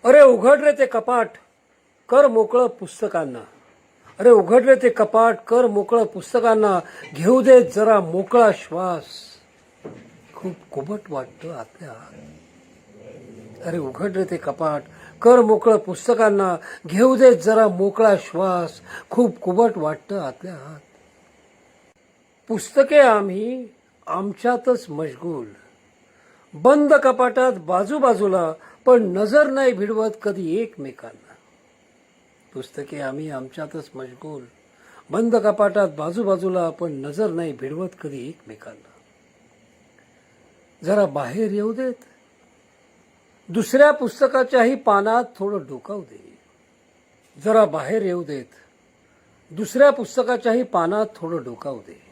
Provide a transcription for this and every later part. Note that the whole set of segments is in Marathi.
अरे उघड रे ते कपाट, कर मोकळं पुस्तकांना. अरे उघड रे ते कपाट, कर मोकळं पुस्तकांना. घेऊ दे जरा मोकळा श्वास, खूप कुबट वाटतं आतल्या आत. अरे उघड रे ते कपाट, कर मोकळं पुस्तकांना. घेऊ दे जरा मोकळा श्वास, खूप कुबट वाटतं आतल्या आत. पुस्तके आम्ही आमच्यातच मशगूल, बंद कपाटात बाजूबाजूला, पण नजर नाही भिडवत कधी एकमेकांना. पुस्तके आम्ही आमच्यातच मशगूल, बंद कपाटात बाजूबाजूला, पण नजर नाही भिडवत कधी एकमेकांना. जरा बाहेर येऊ देत, दुसऱ्या पुस्तकाच्याही पानात थोडं डोकावू दे. जरा बाहेर येऊ देत, दुसऱ्या पुस्तकाच्याही पानात थोडं डोकावू दे.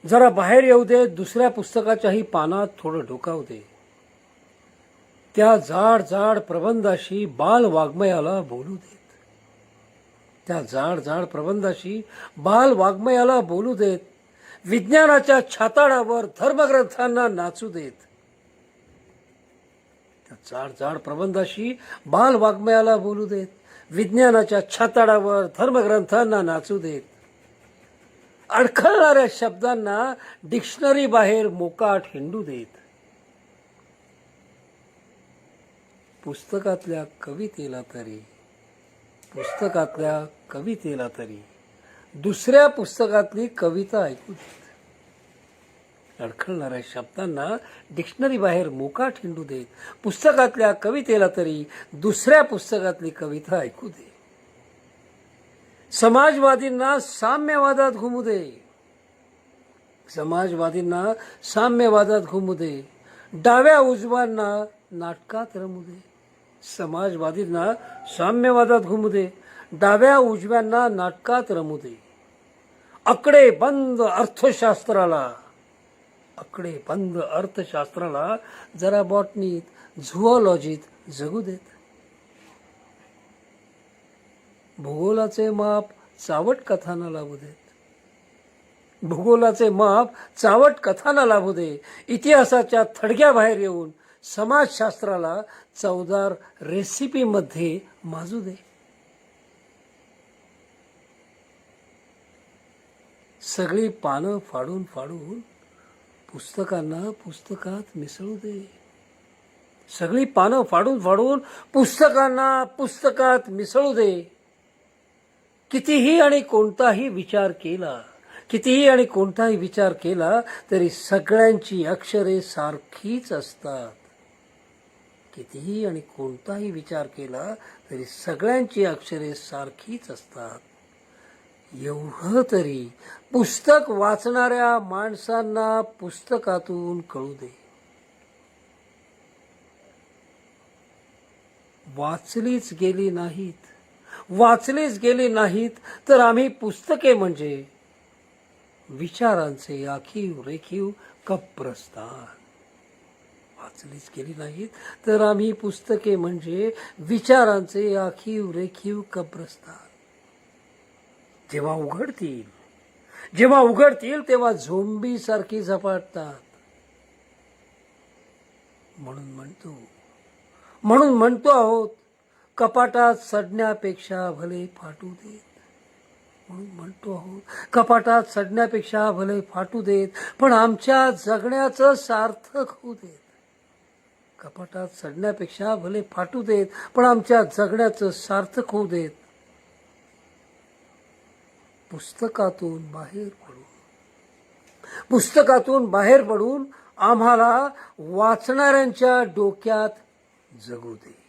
जरा बाहेर येऊ दे, दुसऱ्या पुस्तकाच्याही पानात थोडं डोकावू दे. त्या जाड जाड प्रबंधाशी बाल वाङ्मयाला बोलू देत. त्या जाड जाड प्रबंधाशी बाल वाङ्मयाला बोलू देत. विज्ञानाच्या छाताडावर धर्मग्रंथांना नाचू देत. त्या जाड जाड प्रबंधाशी बाल वाङ्मयाला बोलू देत. विज्ञानाच्या छाताडावर धर्मग्रंथांना नाचू देत. अडखळणाऱ्या शब्दांना डिक्शनरी बाहेर मोकाट हिंडू देत. पुस्तकातल्या कवितेला तरी दुसऱ्या पुस्तकातली कविता ऐकू देत. अडखळणाऱ्या शब्दांना डिक्शनरी बाहेर मोकाट हिंडू देत. पुस्तकातल्या कवितेला तरी दुसऱ्या पुस्तकातली कविता ऐकू दे. समाजवादींना साम्यवादात घुमू दे. समाजवादींना साम्यवादात घुमू दे. डाव्या उजव्यांना नाटकात रमू दे. समाजवादींना साम्यवादात घुमू दे. डाव्या उजव्यांना नाटकात रमू दे. आकडे बंद अर्थशास्त्राला जरा बॉटनीत झुऑलॉजीत जगू देत. भूगोलाचे माप चावट कथांना लावू देत. भूगोलाचे माप चावट कथांना लावू दे. इतिहासाच्या थडग्या बाहेर येऊन समाजशास्त्राला चवदार रेसिपीमध्ये माजू दे. सगळी पानं फाडून फाडून पुस्तकांना पुस्तकात मिसळू दे. सगळी पानं फाडून फाडून पुस्तकांना पुस्तकात मिसळू दे. कितीही आणि कोणताही विचार केला तरी सगळ्यांची अक्षरे सारखीच असतात. कितीही आणि कोणताही विचार केला तरी सगळ्यांची अक्षरे सारखीच असतात. एवढं तरी पुस्तक वाचणाऱ्या माणसांना पुस्तकातून कळू दे. वाचलीच गेली नाहीत तर आम्ही पुस्तके म्हणजे विचारांचे आखीव रेखीव कब्रस्तान. वाचलीच गेली नाहीत तर आम्ही पुस्तके म्हणजे विचारांचे आखीव रेखीव कब्रस्तान. जेव्हा उघडतील तेव्हा झोंबी सारखी झपाटतात. म्हणून म्हणतो आहोत, कपाटात सडण्यापेक्षा भले फाटू देत. पण आमच्या जगण्याचं सार्थक होऊ देत. कपाटात सडण्यापेक्षा भले फाटू देत, पण आमच्या जगण्याचं सार्थक होऊ देत. पुस्तकातून बाहेर पडून आम्हाला वाचणाऱ्यांच्या डोक्यात जगू दे.